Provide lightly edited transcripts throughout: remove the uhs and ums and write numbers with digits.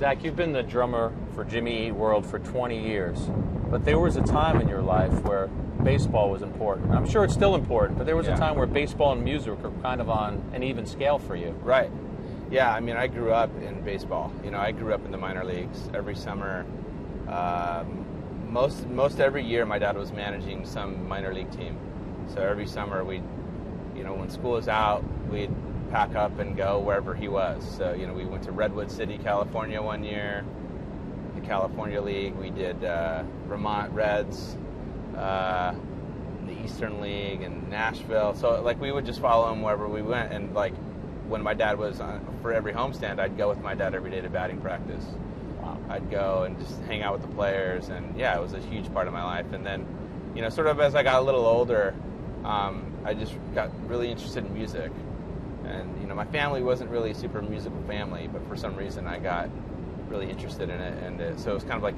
Zach, you've been the drummer for Jimmy Eat World for 20 years, but there was a time in your life where baseball was important. I'm sure it's still important, but there was a time where baseball and music were kind of on an even scale for you. Right. Yeah, I mean, I grew up in baseball. You know, I grew up in the minor leagues. Every summer, most every year, my dad was managing some minor league team. So every summer, when school was out, we'd pack up and go wherever he was. So, we went to Redwood City, California one year, the California League. We did Vermont Reds, the Eastern League, and Nashville. So, we would just follow him wherever we went. And, when my dad was for every homestand, I'd go with my dad every day to batting practice. Wow. I'd go and just hang out with the players. And, yeah, it was a huge part of my life. And then, sort of as I got a little older, I just got really interested in music. And, my family wasn't really a super musical family, but for some reason I got really interested in it. And so it was kind of like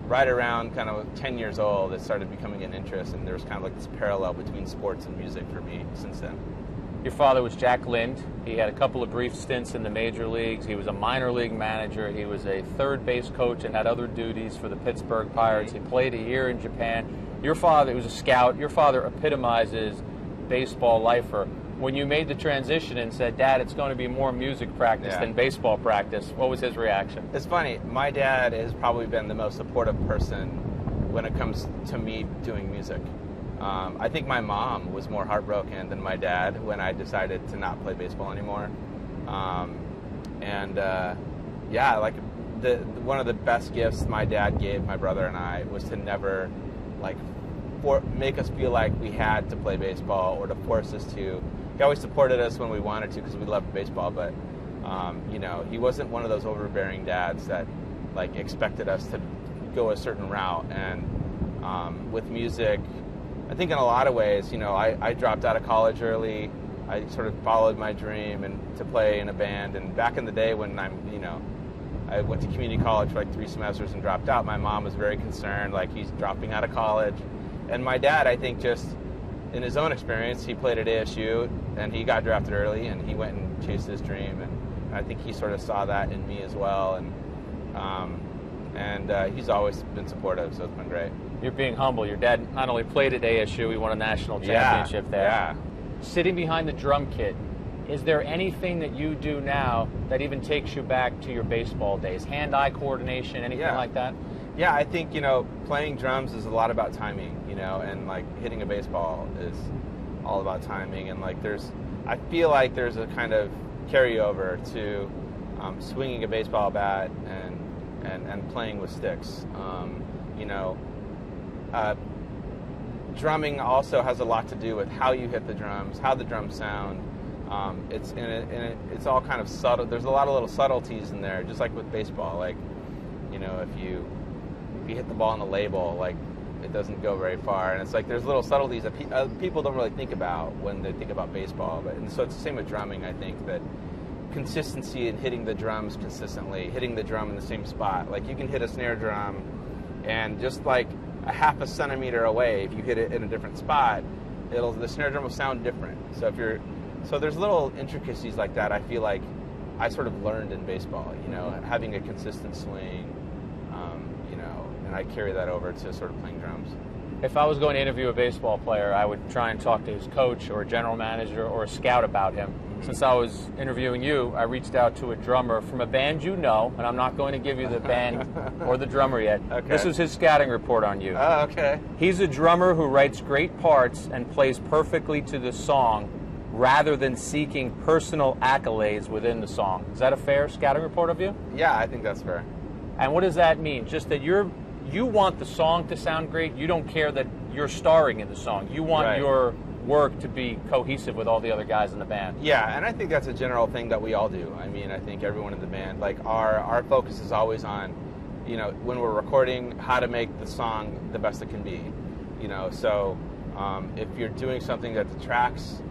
right around kind of 10 years old, it started becoming an interest, and there was kind of like this parallel between sports and music for me since then. Your father was Jack Lind. He had a couple of brief stints in the major leagues. He was a minor league manager. He was a third base coach and had other duties for the Pittsburgh Pirates. He played a year in Japan. Your father was a scout. Your father epitomizes baseball lifer. When you made the transition and said, Dad, it's going to be more music practice than baseball practice, what was his reaction? It's funny. My dad has probably been the most supportive person when it comes to me doing music. I think my mom was more heartbroken than my dad when I decided to not play baseball anymore. One of the best gifts my dad gave my brother and I was to never, make us feel like we had to play baseball or to force us to. He always supported us when we wanted to because we loved baseball, but he wasn't one of those overbearing dads that expected us to go a certain route. And with music, I think in a lot of ways, I dropped out of college early. I sort of followed my dream and to play in a band. And back in the day when I went to community college for 3 semesters and dropped out, my mom was very concerned, he's dropping out of college. And my dad, I think, just in his own experience, he played at ASU and he got drafted early and he went and chased his dream. And I think he sort of saw that in me as well. And he's always been supportive, so it's been great. You're being humble. Your dad not only played at ASU, he won a national championship there. Yeah. Sitting behind the drum kit, is there anything that you do now that even takes you back to your baseball days? Hand-eye coordination, anything like that? Yeah, I think, playing drums is a lot about timing, and hitting a baseball is all about timing. And I feel like there's a kind of carryover to swinging a baseball bat and playing with sticks. Drumming also has a lot to do with how you hit the drums, how the drums sound. It's all kind of subtle. There's a lot of little subtleties in there, just like with baseball. If you hit the ball on the label, it doesn't go very far. And it's there's little subtleties that people don't really think about when they think about baseball. And so it's the same with drumming, I think, that consistency in hitting the drums consistently, hitting the drum in the same spot. You can hit a snare drum and just a half a centimeter away, if you hit it in a different spot, the snare drum will sound different. So there's little intricacies like that I feel like I sort of learned in baseball, having a consistent swing, and I carry that over to sort of playing drums. If I was going to interview a baseball player, I would try and talk to his coach or a general manager or a scout about him. Mm-hmm. Since I was interviewing you, I reached out to a drummer from a band and I'm not going to give you the band or the drummer yet. Okay. This was his scouting report on you. Oh, okay. He's a drummer who writes great parts and plays perfectly to the song rather than seeking personal accolades within the song. Is that a fair scouting report of you? Yeah, I think that's fair. And what does that mean? Just that you want the song to sound great. You don't care that you're starring in the song. You want your work to be cohesive with all the other guys in the band. Yeah, and I think that's a general thing that we all do. I mean, I think everyone in the band, our focus is always on, when we're recording, how to make the song the best it can be. So if you're doing something that detracts,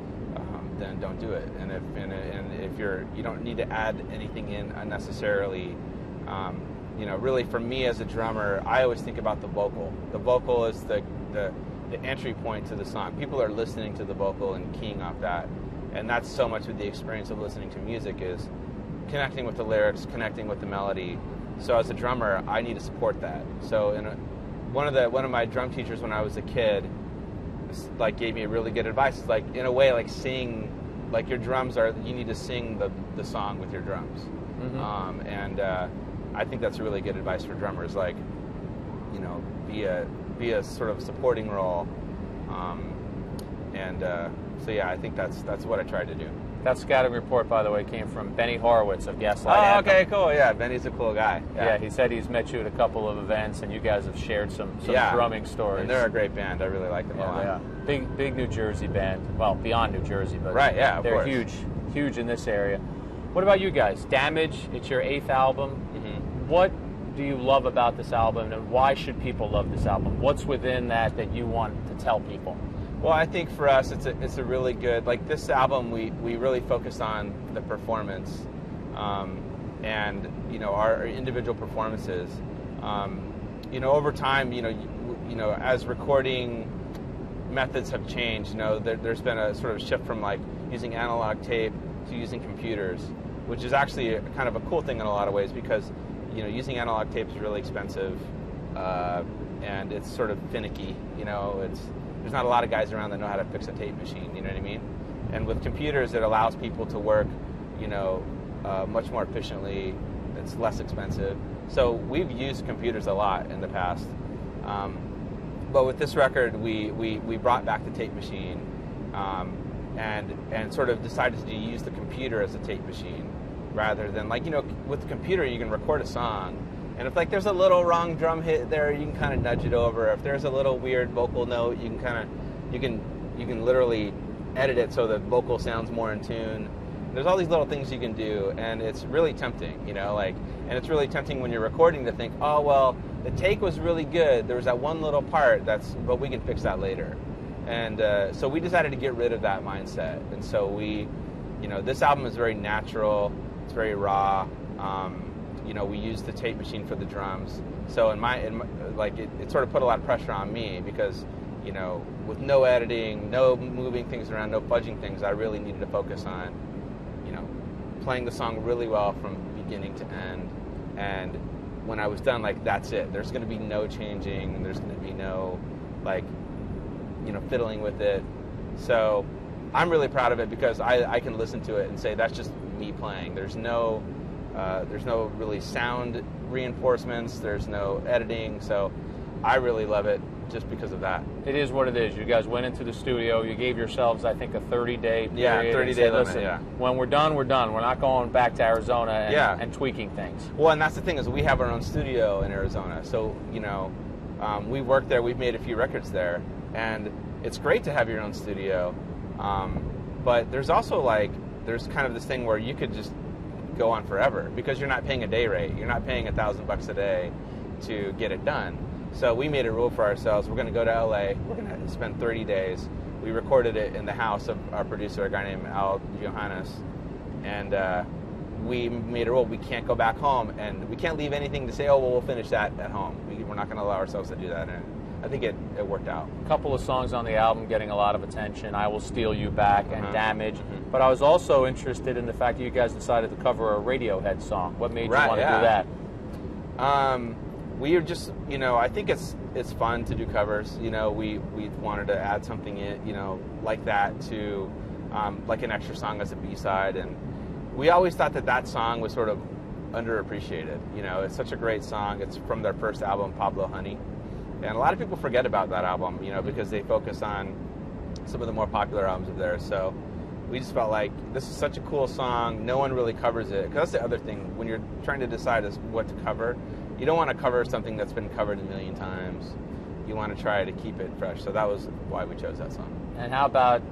then don't do it. And if you don't need to add anything in unnecessarily. Really for me as a drummer, I always think about the vocal. The vocal is the entry point to the song. People are listening to the vocal and keying off that. And that's so much of the experience of listening to music is connecting with the lyrics, connecting with the melody, So as a drummer, I need to support that. So one of my drum teachers when I was a kid, like gave me really good advice. It's like, in a way, like sing, like your drums you need to sing the song with your drums. Mm-hmm. And I think that's really good advice for drummers. Like, you know, be a sort of supporting role. So yeah, I think that's what I tried to do. That scouting report, by the way, came from Benny Horowitz of Gaslight Oh, Anthem. okay, cool. Yeah, Benny's a cool guy. Yeah, he said he's met you at a couple of events, and you guys have shared some drumming stories. And they're a great band. I really like them a lot. Yeah, big New Jersey band. Well, beyond New Jersey, but right, yeah, they're huge in this area. What about you guys? Damage, it's your 8th album. Mm-hmm. What do you love about this album, and why should people love this album? What's within that you want to tell people? Well, I think for us, it's a really good, like this album, we really focused on the performance, and you know, our individual performances. You know, over time, you know, as recording methods have changed, you know, there's been a sort of shift from like using analog tape to using computers, which is actually kind of a cool thing in a lot of ways, because you know, using analog tape is really expensive, and it's sort of finicky. You know, there's not a lot of guys around that know how to fix a tape machine, you know what I mean? And with computers, it allows people to work, you know, much more efficiently. It's less expensive. So we've used computers a lot in the past. But with this record, we brought back the tape machine, and sort of decided to use the computer as a tape machine, rather than, like, you know, with the computer you can record a song, and if like there's a little wrong drum hit there, you can kind of nudge it over. If there's a little weird vocal note, you can literally edit it so the vocal sounds more in tune. There's all these little things you can do, and it's really tempting, you know, like, and it's really tempting when you're recording to think, oh well, the take was really good, there was that one little part but we can fix that later. And so we decided to get rid of that mindset, and so you know, this album is very natural, it's very raw. You know, we used the tape machine for the drums, so it sort of put a lot of pressure on me, because, you know, with no editing, no moving things around, no fudging things, I really needed to focus on, you know, playing the song really well from beginning to end. And when I was done, like, that's it. There's going to be no changing. There's going to be no, like, you know, fiddling with it. So I'm really proud of it, because I can listen to it and say that's just me playing. There's no really sound reinforcements. There's no editing. So I really love it just because of that. It is what it is. You guys went into the studio. You gave yourselves, I think, a 30-day period. Yeah, 30-day limit, yeah. When we're done, we're done. We're not going back to Arizona and tweaking things. Well, and that's the thing, is we have our own studio in Arizona. So, you know, we work there. We've made a few records there. And it's great to have your own studio. But there's also, like, there's kind of this thing where you could just go on forever, because you're not paying a day rate. You're not paying $1,000 a day to get it done. So we made a rule for ourselves. We're going to go to LA. We're going to spend 30 days. We recorded it in the house of our producer, a guy named Al Johannes. And we made a rule. We can't go back home, and we can't leave anything to say, oh, well, we'll finish that at home. We're not going to allow ourselves to do that. And I think it worked out. A couple of songs on the album getting a lot of attention, I Will Steal You Back and Damage. But I was also interested in the fact that you guys decided to cover a Radiohead song. What made you want to do that? We are just, you know, I think it's fun to do covers. You know, we wanted to add something in, you know, like that to, like an extra song as a B-side. And we always thought that song was sort of underappreciated. You know, it's such a great song. It's from their first album, Pablo Honey. And a lot of people forget about that album, you know, because they focus on some of the more popular albums of theirs. So we just felt like this is such a cool song. No one really covers it. Because that's the other thing. When you're trying to decide what to cover, you don't want to cover something that's been covered a million times. You want to try to keep it fresh. So that was why we chose that song. And how about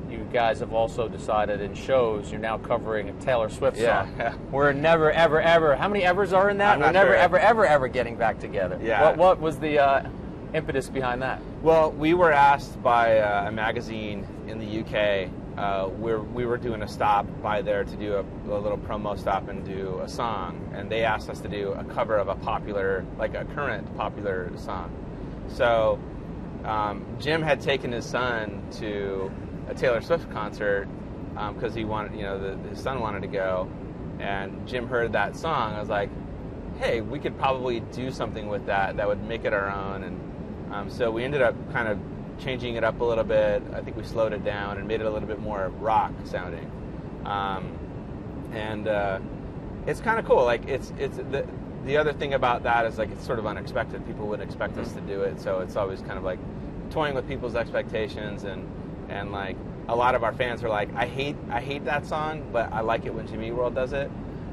you guys have also decided in shows you're now covering a Taylor Swift song? Yeah. We're never, ever, ever. How many evers are in that? We're never, ever, ever getting back together. Yeah. What was the impetus behind that? Well, we were asked by a magazine in the UK. We were doing a stop by there to do a little promo stop and do a song, and they asked us to do a cover of a current popular song. So Jim had taken his son to a Taylor Swift concert because he wanted, you know, his son wanted to go, and Jim heard that song. I was like, hey, we could probably do something with that would make it our own. And so we ended up kind of changing it up a little bit. I think we slowed it down and made it a little bit more rock sounding. And it's kind of cool. Like it's the other thing about that is like it's sort of unexpected. People wouldn't expect us to do it, so it's always kind of like toying with people's expectations, and like a lot of our fans are like, I hate that song, but I like it when Jimmy Eat World does it,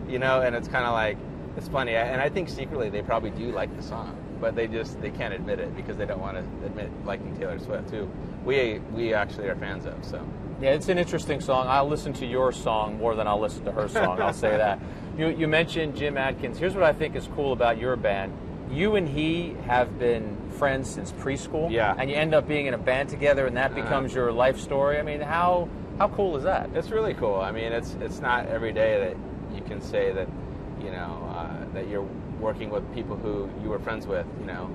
you know. And it's kind of like, it's funny, and I think secretly they probably do like the song, but they can't admit it because they don't want to admit liking Taylor Swift, who we actually are fans of. So yeah, it's an interesting song. I'll listen to your song more than I'll listen to her song. I'll say that. You mentioned Jim Adkins. Here's what I think is cool about your band. You and he have been friends since preschool. Yeah. And you end up being in a band together, and that becomes your life story. I mean, how cool is that? It's really cool. I mean, it's not every day that you can say that, you know, that you're working with people who you were friends with, you know.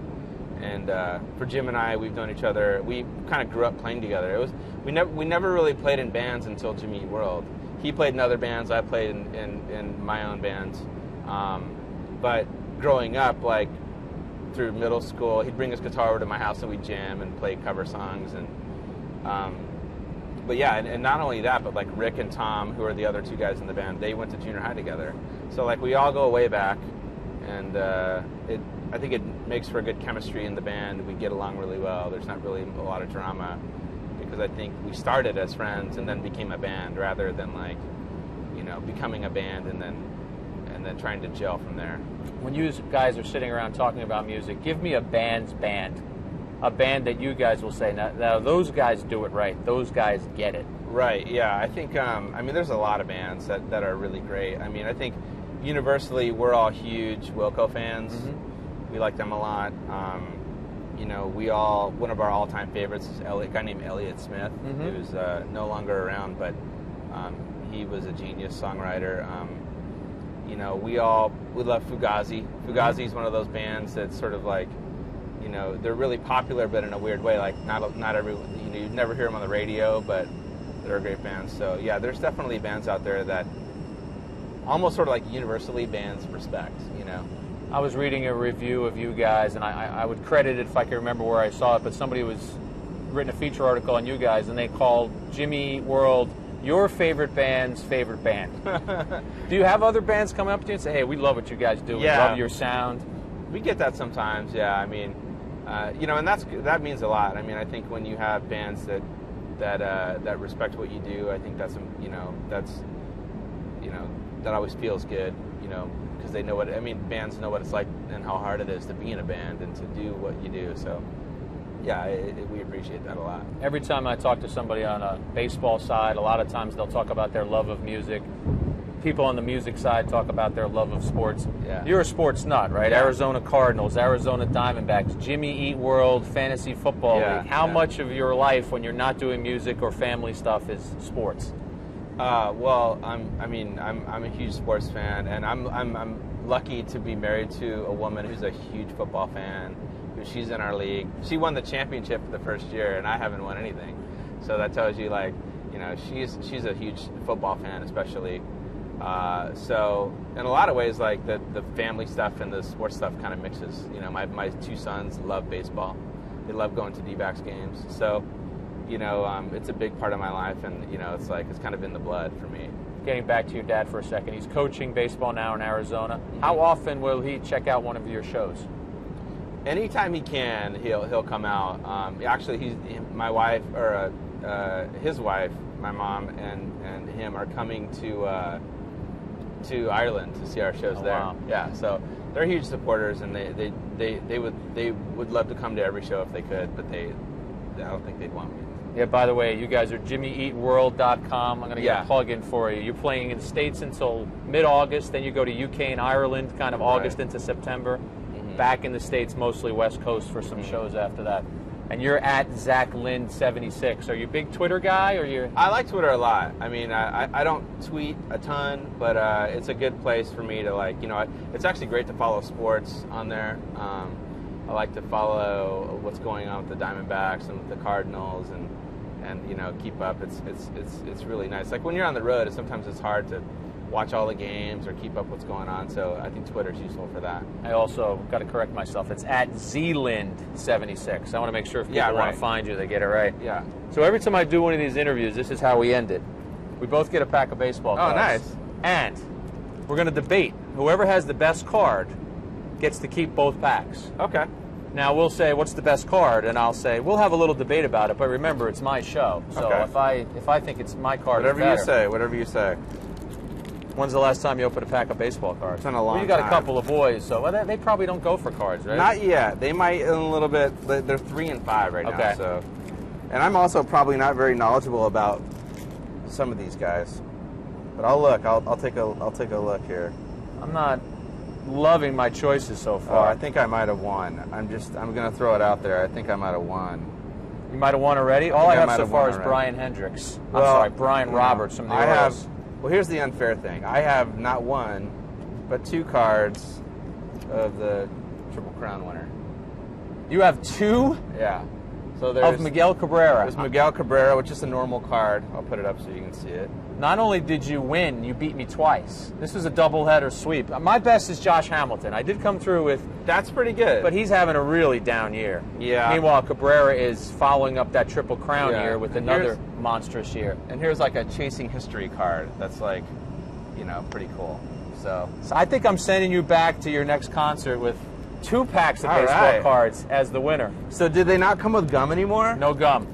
And for Jim and I, we've known each other. We kind of grew up playing together. We never really played in bands until Jimmy Eat World. He played in other bands. I played in my own bands. But growing up, like through middle school, he'd bring his guitar over to my house and we'd jam and play cover songs. And but yeah, and not only that, but like Rick and Tom, who are the other two guys in the band, they went to junior high together. So like we all go way back, and I think it makes for good chemistry in the band. We get along really well. There's not really a lot of drama, because I think we started as friends and then became a band, rather than like, you know, becoming a band and then trying to gel from there. When you guys are sitting around talking about music, give me a band's band. A band that you guys will say, now those guys do it right. Those guys get it. Right, yeah. I think, I mean, there's a lot of bands that are really great. I mean, I think universally we're all huge Wilco fans. Mm-hmm. We like them a lot. You know, one of our all-time favorites is a guy named Elliott Smith, mm-hmm. who's no longer around, but he was a genius songwriter. You know, we love Fugazi. Fugazi is one of those bands that's sort of like, you know, they're really popular, but in a weird way. Like not everyone, you know, you'd never hear them on the radio, but they're great bands. So yeah, there's definitely bands out there that almost sort of like universally bands respect, you know. I was reading a review of you guys, and I would credit it if I can remember where I saw it, but somebody was written a feature article on you guys, and they called Jimmy Eat World your favorite band's favorite band. Do you have other bands come up to you and say, hey, we love what you guys do, we love your sound? We get that sometimes, yeah. I mean, you know, and that means a lot. I mean, I think when you have bands that respect what you do, I think that always feels good, you know, because they know what, I mean, bands know what it's like and how hard it is to be in a band and to do what you do. So yeah, we appreciate that a lot. Every time I talk to somebody on a baseball side, a lot of times they'll talk about their love of music. People on the music side talk about their love of sports. Yeah. You're a sports nut, right? Yeah. Arizona Cardinals, Arizona Diamondbacks, Jimmy Eat World, Fantasy Football League. How much of your life when you're not doing music or family stuff is sports? Well, I'm a huge sports fan, and I'm lucky to be married to a woman who's a huge football fan. She's in our league. She won the championship the first year, and I haven't won anything. So that tells you, like, you know, she's a huge football fan, especially. So in a lot of ways, like the family stuff and the sports stuff kind of mixes. You know, my two sons love baseball. They love going to D-backs games. So, you know, it's a big part of my life, and, you know, it's kind of in the blood for me. Getting back to your dad for a second, he's coaching baseball now in Arizona. Mm-hmm. How often will he check out one of your shows? Anytime he can, he'll come out. Actually, my wife, or his wife, my mom, and him are coming to Ireland to see our shows there. Wow. Yeah, so they're huge supporters, and they would love to come to every show if they could, but I don't think they'd want me. Yeah, by the way, you guys are JimmyEatWorld.com. I'm going to get a plug in for you. You're playing in the States until mid-August, then you go to UK and Ireland kind of August into September. Mm-hmm. Back in the States, mostly West Coast for some shows after that. And you're at ZachLind76. Are you a big Twitter guy, or you? I like Twitter a lot. I mean, I don't tweet a ton, but it's a good place for me to, like, you know, it's actually great to follow sports on there. I like to follow what's going on with the Diamondbacks and with the Cardinals, and you know, keep up. It's really nice. Like when you're on the road, sometimes it's hard to watch all the games or keep up what's going on. So I think Twitter's useful for that. I also got to correct myself. It's at Zealand76. I want to make sure if people want to find you, they get it right. Yeah. So every time I do one of these interviews, this is how we end it. We both get a pack of baseball cards. Oh, nice. And we're going to debate. Whoever has the best card gets to keep both packs. Okay. Now, we'll say, what's the best card? And I'll say, we'll have a little debate about it, but remember, it's my show. So if I think it's my card, whatever you say, whatever you say. When's the last time you opened a pack of baseball cards? It's been a long time. You got a couple of boys, so they probably don't go for cards, right? Not yet. They might in a little bit. They're 3 and 5 right now. So, and I'm also probably not very knowledgeable about some of these guys, but I'll look. I'll take a look here. I'm not loving my choices so Oh, far. I think I might have won. I'm going to throw it out there. I think I might have won. You might have won already? All I have so far is already. Brian Hendricks. Well, I'm sorry, Brian Roberts from the Orioles. Well, here's the unfair thing. I have not one, but 2 cards of the Triple Crown winner. You have 2? Yeah. So there's of Miguel Cabrera. There's Miguel Cabrera, which is a normal card. I'll put it up so you can see it. Not only did you win, you beat me twice. This was a doubleheader sweep. My best is Josh Hamilton. I did come through with... That's pretty good. But he's having a really down year. Yeah. Meanwhile, Cabrera is following up that Triple Crown year with another monstrous year. And here's like a chasing history card that's like, pretty cool. So I think I'm sending you back to your next concert with 2 packs of baseball cards as the winner. So did they not come with gum anymore? No gum.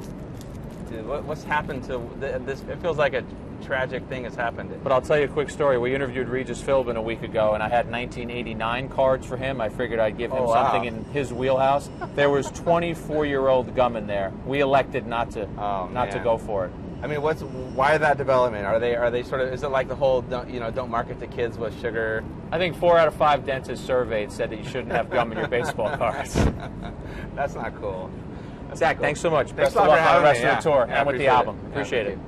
Dude, what's happened to this? It feels like a tragic thing has happened. But I'll tell you a quick story. We interviewed Regis Philbin a week ago, and I had 1989 cards for him. I figured I'd give him something in his wheelhouse. There was 24-year-old gum in there. We elected not to go for it. I mean, why that development? Are they sort of? Is it like the whole don't market to kids with sugar? I think 4 out of 5 dentists surveyed said that you shouldn't have gum in your baseball cards. That's not cool. Zach, thanks so much. Thanks Best of luck on the rest me. of the tour Yeah, and with the album. Appreciate it.